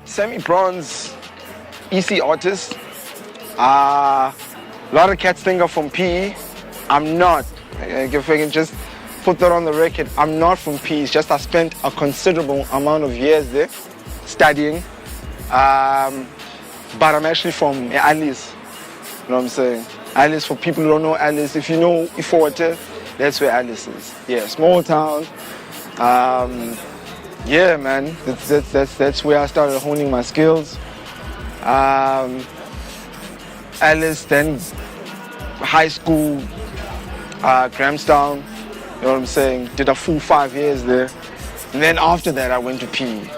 Sammy Bronze, EC artist. A lot of cats think I'm from PE. I'm not. If I can just put that on the record, I'm not from PE. It's just I spent a considerable amount of years there studying. But I'm actually from Alice. You know what I'm saying? Alice, for people who don't know Alice, if you know Iforte, that's where Alice is. Yeah, small town. Yeah, man, that's where I started honing my skills. Alice, then high school, Grahamstown, you know what I'm saying? Did a full 5 years there. And then after that, I went to PE.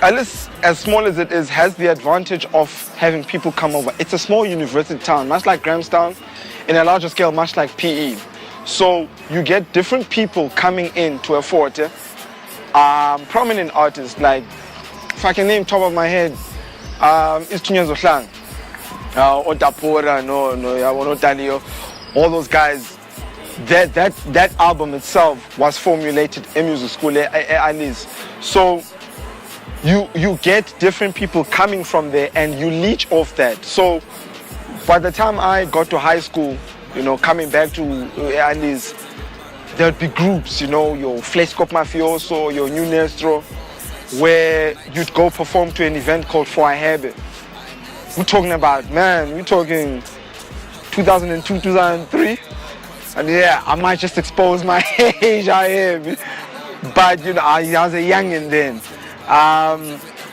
Alice, as small as it is, has the advantage of having people come over. It's a small university town, much like Grahamstown, in a larger scale, much like PE. So you get different people coming in to a forte. Prominent artists, like, if I can name top of my head, is Tunyazo Hlang, Otapora, Talio, all those guys. That album itself was formulated in music school at least. So you get different people coming from there and you leech off that. So by the time I got to high school, coming back to Alice, there'd be groups, your Flescop Mafioso, your New Nestro, where you'd go perform to an event called For I Have. We're talking about, we're talking 2002, 2003. And yeah, I might just expose my age, I am. But, I was a youngin' then.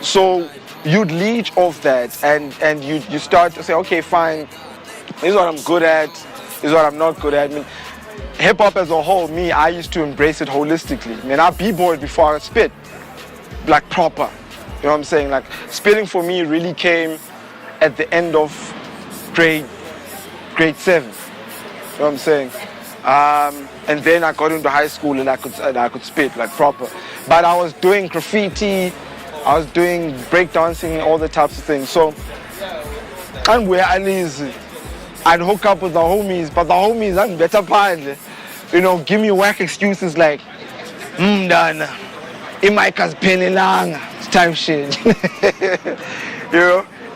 So you'd leech off that and you start to say, okay, fine, this is what I'm good at, this is what I'm not good at. I mean, hip-hop as a whole, I used to embrace it holistically. I b-boyed before I spit, like proper. You know what I'm saying? Like, spitting for me really came at the end of grade 7. You know what I'm saying? And then I got into high school and I could spit like proper. But I was doing graffiti, I was doing breakdancing, all the types of things. So, and where at least I'd hook up with the homies, but the homies aren't better part. Give me whack excuses like, done, Imaikas penilang, type shit.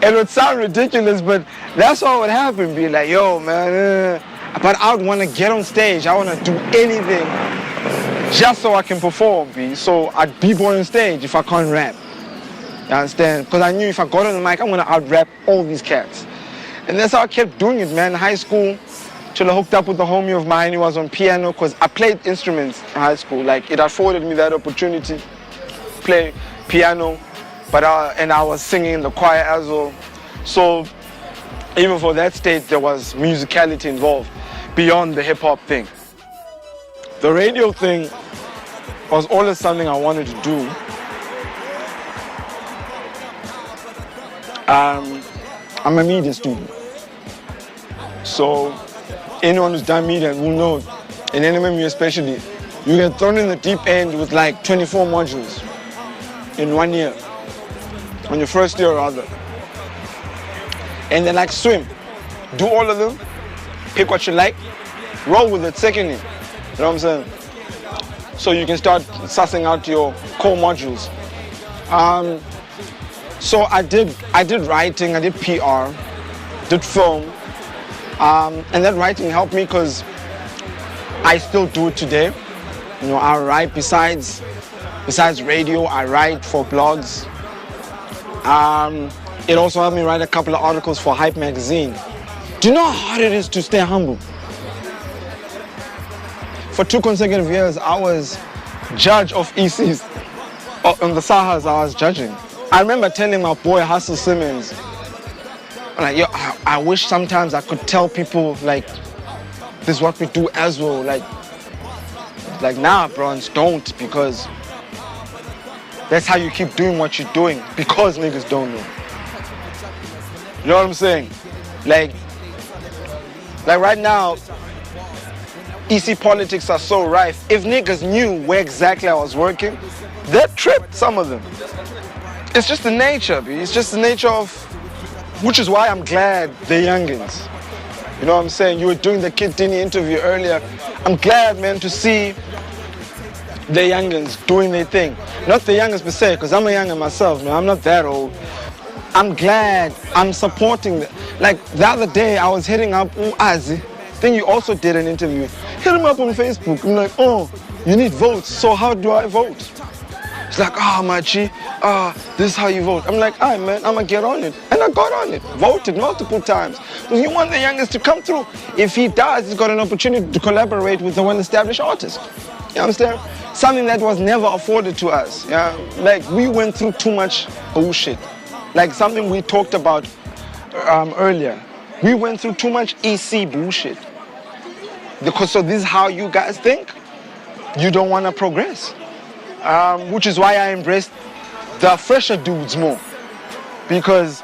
It would sound ridiculous, but that's what would happen. Be like, yo, man, but I would want to get on stage. I want to do anything just so I can perform, B. So I'd b-boy on stage if I can't rap. You understand? Because I knew if I got on the mic, I'm going to out-rap all these cats. And that's how I kept doing it, man. High school, till I hooked up with a homie of mine who was on piano, because I played instruments in high school. Like, it afforded me that opportunity to play piano, and I was singing in the choir as well. So even for that stage, there was musicality involved beyond the hip-hop thing. The radio thing was always something I wanted to do. I'm a media student. So anyone who's done media will know, in NMMU especially, you get thrown in the deep end with like 24 modules in 1 year, on your first year rather. And then like swim, do all of them, pick what you like, roll with it second year. You know what I'm saying? So you can start sussing out your core modules. So I did writing, I did PR, did film, and that writing helped me because I still do it today. I write besides radio, I write for blogs. It also helped me write a couple of articles for Hype magazine. Do you know how hard it is to stay humble? For 2 consecutive years, I was judge of ECs. On the Sahas, I was judging. I remember telling my boy Hustle Simmons, like, yo, I wish sometimes I could tell people, like, this is what we do as well. Like, nah, Bronze, don't, because that's how you keep doing what you're doing, because niggas don't know. You know what I'm saying? Like right now, EC politics are so rife. If niggas knew where exactly I was working, they'd trip, some of them. It's just the nature, B. It's just the nature of, which is why I'm glad they're youngins. You know what I'm saying? You were doing the Kid Dini interview earlier. I'm glad, man, to see the youngins doing their thing. Not the youngins per se, because I'm a younger myself, man. I'm not that old. I'm glad I'm supporting. Like the other day, I was hitting up Uazi. Then you also did an interview. Hit him up on Facebook. I'm like, oh, you need votes. So how do I vote? It's like, oh, my G, this is how you vote. I'm like, all right, man, I'm going to get on it. And I got on it. Voted multiple times. Because you want the youngest to come through. If he does, he's got an opportunity to collaborate with the well-established artist. You understand? Something that was never afforded to us. Yeah? Like, we went through too much bullshit. Like something we talked about earlier. We went through too much EC bullshit. Because so this is how you guys think. You don't want to progress. Which is why I embraced the fresher dudes more. Because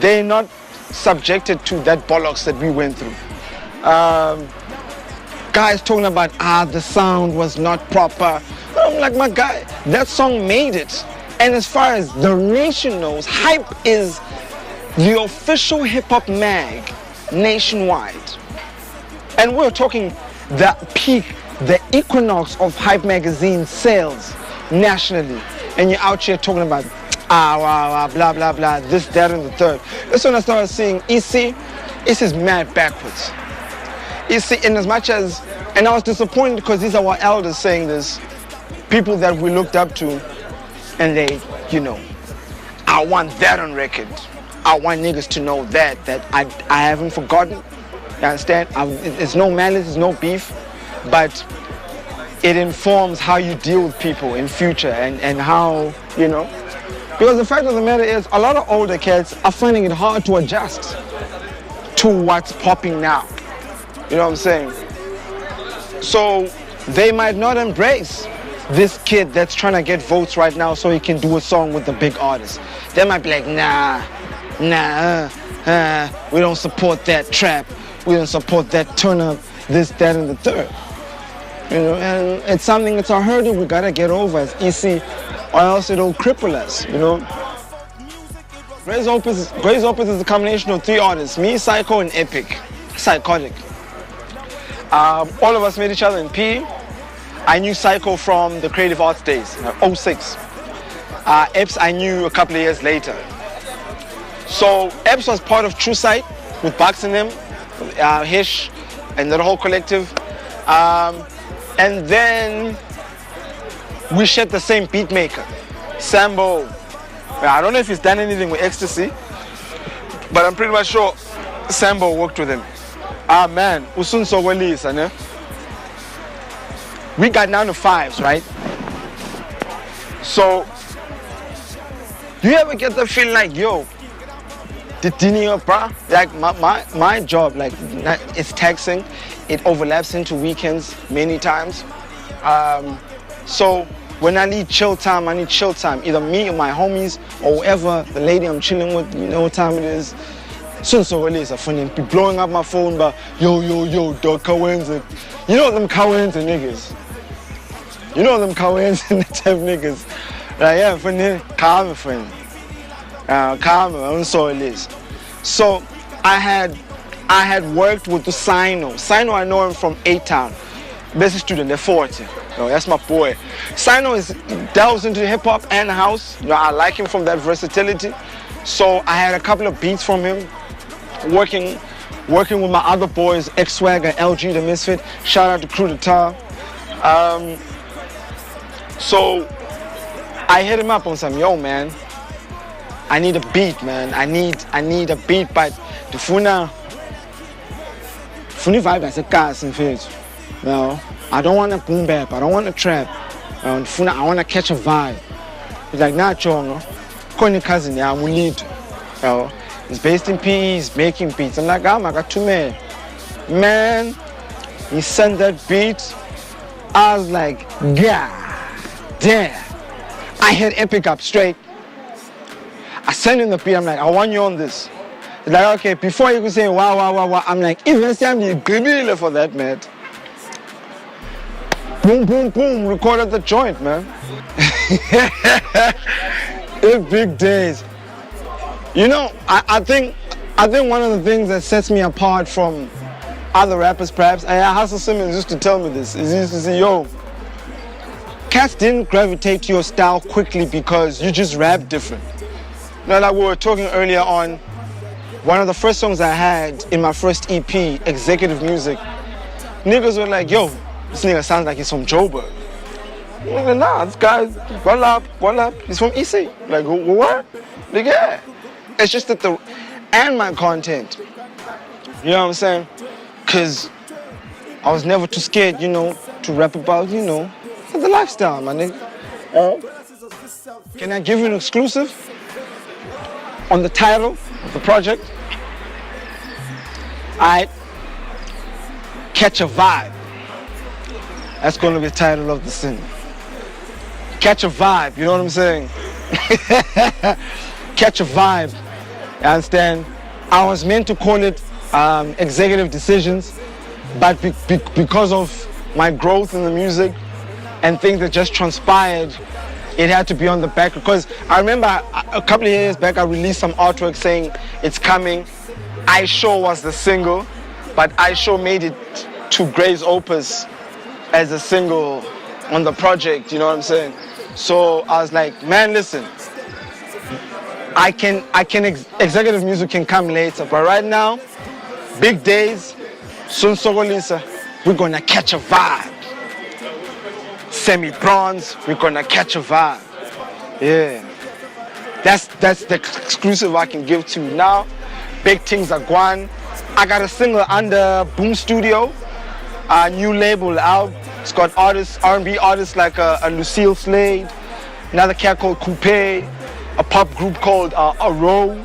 they're not subjected to that bollocks that we went through. Guys talking about, the sound was not proper. I'm like, my guy, that song made it. And as far as the nation knows, Hype is the official hip-hop mag nationwide. And we're talking the peak, the equinox of Hype magazine sales nationally. And you're out here talking about, blah, blah, blah, this, that, and the third. That's when I started seeing EC is mad backwards. EC, in as much as, and I was disappointed because these are our elders saying this, people that we looked up to, and they, I want that on record. I want niggas to know that I haven't forgotten. You understand? It's no malice, it's no beef, but it informs how you deal with people in future and how, Because the fact of the matter is, a lot of older kids are finding it hard to adjust to what's popping now. You know what I'm saying? So they might not embrace this kid that's trying to get votes right now so he can do a song with the big artist. They might be like, nah, we don't support that trap. We don't support that turn up, this, that, and the third. And it's something, it's a hurdle we gotta get over as EC, or else it'll cripple us, Grace Opus is a combination of 3 artists, me, Psycho, and Epic, Psychotic. All of us met each other in P. I knew Psycho from the Creative Arts days, 06. Eps I knew a couple of years later. So Eps was part of True Sight with Bucks and them, Hish, and the whole collective. And then we shared the same beat maker, Sambo. I don't know if he's done anything with Ecstasy, but I'm pretty much sure Sambo worked with him. Man, Usun Sowelisa, ne? We got down to 5s, right? So, you ever get the feeling like, yo, the dinner, bruh? Like my job, like, it's taxing. It overlaps into weekends many times. So when I need chill time, I need chill time. Either me or my homies or whoever, the lady I'm chilling with, you know what time it is. So release a funny be blowing up my phone, but yo, dog Kawenza. You know them Kawenza niggas. You know them Kawenza and the type niggas. Like, yeah, funny, calm, friend. Calm, I'm sorry, Liz. So I had worked with the Sino. Sino, I know him from A-Town. Best student, they're 40. That's my boy. Sino delves into hip hop and house. I like him from that versatility. So I had a couple of beats from him. Working with my other boys, X-Swagger, LG the Misfit. Shout out to Crew the Tar. So I hit him up on some, yo man, I need a beat, man. I need a beat, but the funa vibe as a gas in face. I don't want a boom bap, I don't want a trap. I want to catch a vibe. He's like, nah, chongo. Koni cousin, yeah, we need. He's based in PE, he's making beats. I'm like, I got 2 men. Man, he sent that beat. I was like, God damn. I hit Epic up straight. I sent him the beat, I'm like, I want you on this. He's like, okay, before you can say wow, I'm like, even time you give for that, man. Boom, boom, boom, recorded the joint, man. It's big days. I think one of the things that sets me apart from other rappers, perhaps, and Hustle Simmons used to tell me this, he used to say, yo, cats didn't gravitate to your style quickly because you just rap different. You know, like we were talking earlier on, one of the first songs I had in my first EP, Executive Music, niggas were like, yo, this nigga sounds like he's from Joburg. I'm like, nah, this guy, what up, he's from EC. Like, what? Like, yeah. It's just that and my content, you know what I'm saying? Because I was never too scared, you know, to rap about, you know, the lifestyle, my nigga. Can I give you an exclusive on the title of the project? Catch a Vibe. That's going to be the title of the single. Catch a Vibe, you know what I'm saying? Catch a Vibe, you understand? I was meant to call it Executive Decisions, but because of my growth in the music and things that just transpired, it had to be on the back. Because I remember a couple of years back, I released some artwork saying it's coming. I Sure was the single, but I Sure made it to Gray's Opus as a single on the project, you know what I'm saying? So I was like, man, listen, Executive Music can come later, but right now, big days, Sun Sogolisa, we're gonna catch a vibe. Sammy Bronze, we're gonna catch a vibe. Yeah. That's the exclusive I can give to you now. Big things are gone. I got a single under Boom Studio, a new label out. It's got artists, R&B artists like a Lucille Slade, another cat called Coupe, a pop group called Aro,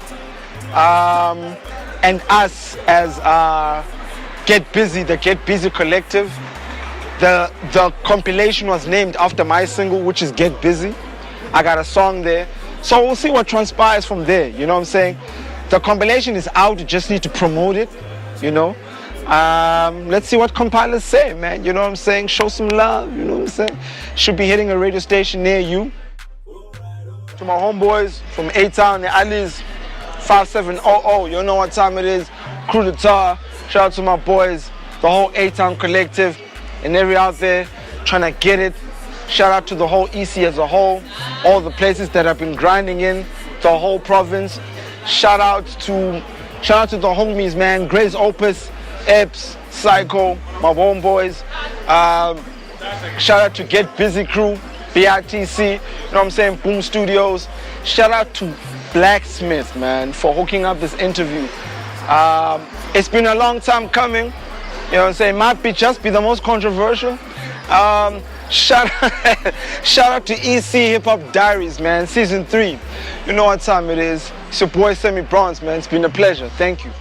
and us as Get Busy, the Get Busy Collective. The compilation was named after my single, which is Get Busy. I got a song there. So we'll see what transpires from there, you know what I'm saying? The compilation is out, you just need to promote it, you know? Let's see what compilers say, man, you know what I'm saying? Show some love, you know what I'm saying? Should be hitting a radio station near you. To my homeboys from A-Town, the Ali's 5700, you know what time it is. Crew the Tar, shout out to my boys, the whole A-Town collective, and every out there trying to get it. Shout out to the whole EC as a whole, all the places that have been grinding in, the whole province. Shout out to the homies, man. Gray's Opus, Eps, Psycho, my homeboys. Shout out to Get Busy Crew, BITC, you know what I'm saying, Boom Studios. Shout out to Blacksmith, man, for hooking up this interview. It's been a long time coming, you know what I'm saying, might just be the most controversial. Shout out to EC Hip Hop Diaries, man, season 3. You know what time it is. It's your boy Sammy Bronze, man. It's been a pleasure. Thank you.